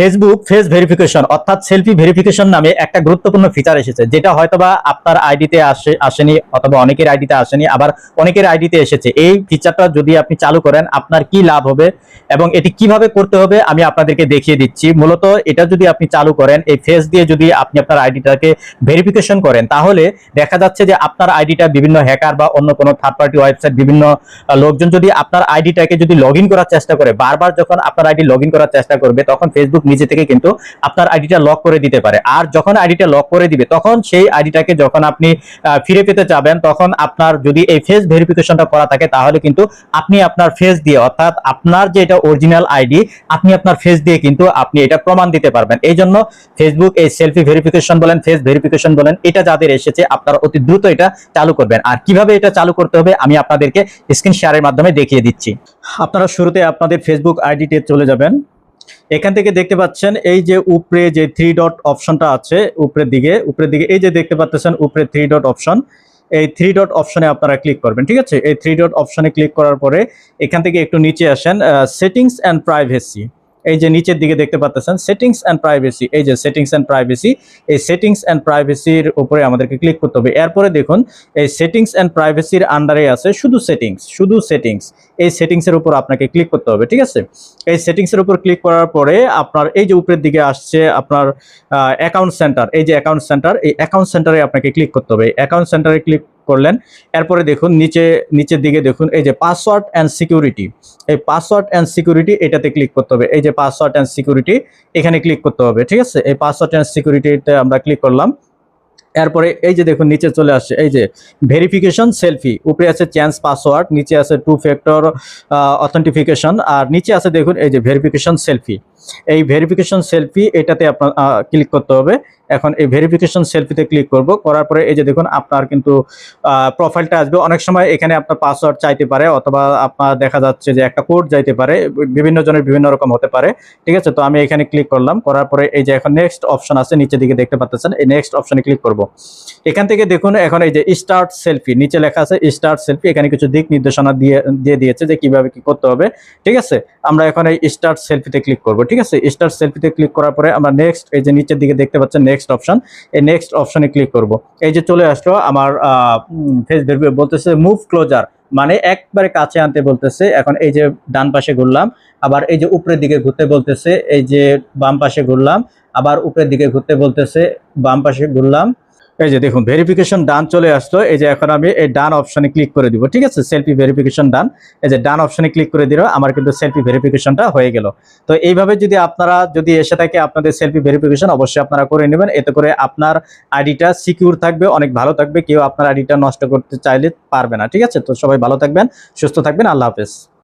Facebook face verification অর্থাৎ selfie verification নামে একটা গুরুত্বপূর্ণ ফিচার এসেছে, যেটা হয়তোবা আপনার আইডিতে আসেনি অথবা অনেকের আইডিতে আসেনি, আবার অনেকের আইডিতে এসেছে। এই ফিচারটা যদি আপনি চালু করেন আপনার কি লাভ হবে এবং এটি কিভাবে করতে হবে আমি আপনাদেরকে দেখিয়ে দিচ্ছি। মূলত এটা যদি আপনি চালু করেন, এই ফেস দিয়ে যদি আপনি আপনার আইডিটাকে ভেরিফিকেশন করেন, তাহলে দেখা যাচ্ছে যে আপনার আইডিটা বিভিন্ন হ্যাকার বা অন্য কোনো থার্ড পার্টি ওয়েবসাইট, বিভিন্ন লোকজন যদি আপনার আইডিটাকে যদি লগ ইন করার চেষ্টা করে, বারবার যখন আপনার আইডি লগ ইন করার চেষ্টা করবে, তখন ফেসবুক নিজে থেকে কিন্তু আপনার আইডিটা লক করে দিতে পারে। আর যখন আইডিটা লক করে দিবে, তখন সেই আইডিটাকে যখন আপনি ফিরে পেতে যাবেন, তখন আপনার যদি এই ফেস ভেরিফিকেশনটা করা থাকে, তাহলে কিন্তু আপনি আপনার ফেস দিয়ে, অর্থাৎ আপনার যে এটা অরিজিনাল আইডি, আপনি আপনার ফেস দিয়ে কিন্তু আপনি এটা প্রমাণ দিতে পারবেন। এই জন্য ফেসবুক এই সেলফি ভেরিফিকেশন বলেন, ফেস ভেরিফিকেশন বলেন, এটা যাদের এসেছে আপনারা অতি দ্রুত এটা চালু করবেন। আর কিভাবে এটা চালু করতে হবে আমি আপনাদেরকে স্ক্রিন শেয়ারের মাধ্যমে দেখিয়ে দিচ্ছি। আপনারা শুরুতে আপনাদের ফেসবুক আইডিতে চলে যাবেন। এখান থেকে দেখতে পাচ্ছেন এই যে উপরে যে থ্রি ডট অপশনটা আছে, উপরের দিকে এই যে দেখতে পাচ্ছেন উপরে থ্রি ডট অপশন, এই থ্রি ডট অপশনে আপনারা ক্লিক করবেন। ঠিক আছে, এই থ্রি ডট অপশনে ক্লিক করার পরে এখান থেকে একটু নিচে আসেন, সেটিংস অ্যান্ড প্রাইভেসি, এই যে নিচের দিকে দেখতে পাচ্ছেন সেটিংস অ্যান্ড প্রাইভেসি, এই যে সেটিংস অ্যান্ড প্রাইভেসি, এই সেটিংস অ্যান্ড প্রাইভেসির উপরে আমাদেরকে ক্লিক করতে হবে। এরপরে দেখুন এই সেটিংস অ্যান্ড প্রাইভেসির আন্ডারে আছে শুধু সেটিংস, এই সেটিংসের উপর আপনাকে ক্লিক করতে হবে। ঠিক আছে, এই সেটিংসের উপর ক্লিক করার পরে আপনার এই যে উপরের দিকে আসছে আপনার অ্যাকাউন্ট সেন্টার, এই যে অ্যাকাউন্ট সেন্টার, এই অ্যাকাউন্ট সেন্টারে আপনাকে ক্লিক করতে হবে। অ্যাকাউন্ট সেন্টারে ক্লিক করলেন, এরপরে দেখুন নিচের দিকে দেখুন এই যে পাসওয়ার্ড অ্যান্ড সিকিউরিটি, এই পাসওয়ার্ড অ্যান্ড সিকিউরিটি এটাতে ক্লিক করতে হবে। এই যে পাসওয়ার্ড অ্যান্ড সিকিউরিটি এখানে ক্লিক করতে হবে। ঠিক আছে, এই পাসওয়ার্ড অ্যান্ড সিকিউরিটিতে আমরা ক্লিক করলাম। এরপরে এই যে দেখুন নিচে চলে আসছে এই যে ভেরিফিকেশন সেলফি, উপরে আছে চেঞ্জ পাসওয়ার্ড, নিচে আছে টু ফ্যাক্টর অথেন্টিফিকেশন, আর নিচে আছে দেখুন এই যে ভেরিফিকেশন সেলফি। এই ভেরিফিকেশন সেলফি এটাতে আপনার ক্লিক করতে হবে। এখন এই ভেরিফিকেশন সেলফিতে ক্লিক করব, করার পরে এই যে দেখুন আপনার কিন্তু প্রোফাইলটা আসবে। অনেক সময় এখানে আপনার পাসওয়ার্ড চাইতে পারে, অথবা আপনার দেখা যাচ্ছে যে একটা কোড চাইতে পারে, বিভিন্ন জনের বিভিন্ন রকম হতে পারে। ঠিক আছে, তো আমি এখানে ক্লিক করলাম, করার পরে এই যে এখন নেক্সট অপশন আছে নিচের দিকে দেখতে পাচ্ছেন, এই নেক্সট অপশনে ক্লিক করব। এখান থেকে দেখুন এখন এই যে স্টার্ট সেলফি, নিচে লেখা আছে স্টার্ট সেলফি, এখানে কিছু দিক নির্দেশনা দিয়ে দিয়েছে যে কিভাবে কি করতে হবে। ঠিক আছে, আমরা এখন এই স্টার্ট সেলফিতে ক্লিক করব। ঠিক আছে, স্টার্ট সেলফিতে ক্লিক করার পরে আমরা নেক্সট, এই যে নিচের দিকে দেখতে পাচ্ছেন নেক্সট অপশন, এই নেক্সট অপশনে ক্লিক করব। এই যে চলে আসলো আমার ফেসবুক, বলতেছে মুভ ক্লোজার, মানে একবারে কাছে আনতে বলতেছে। এখন এই যে ডান পাশে ঘুরলাম, আবার এই যে উপরের দিকে ঘুরতে বলতেছে, এই যে বাম পাশে ঘুরলাম, আবার উপরের দিকে ঘুরতে বলতেছে, বাম পাশে ঘুরলাম। এই যে দেখুন ভেরিফিকেশন ডান চলে আসলো। এই যে এখন আমি এই ডান অপশনে ক্লিক করে দিব। ঠিক আছে, সেলফি ভেরিফিকেশন ডান, এই যে ডান অপশনে ক্লিক করে দিল, আমার কিন্তু সেলফি ভেরিফিকেশনটা হয়ে গেল। তো এইভাবে যদি আপনারা এসে থাকে আপনাদের সেলফি ভেরিফিকেশন, অবশ্যই আপনারা করে নেবেন। এতে করে আপনার আইডিটা সিকিউর থাকবে, অনেক ভালো থাকবে, কেউ আপনার আইডিটা নষ্ট করতে চাইলে পারবে না। ঠিক আছে, তো সবাই ভালো থাকবেন, সুস্থ থাকবেন, আল্লাহ হাফেজ।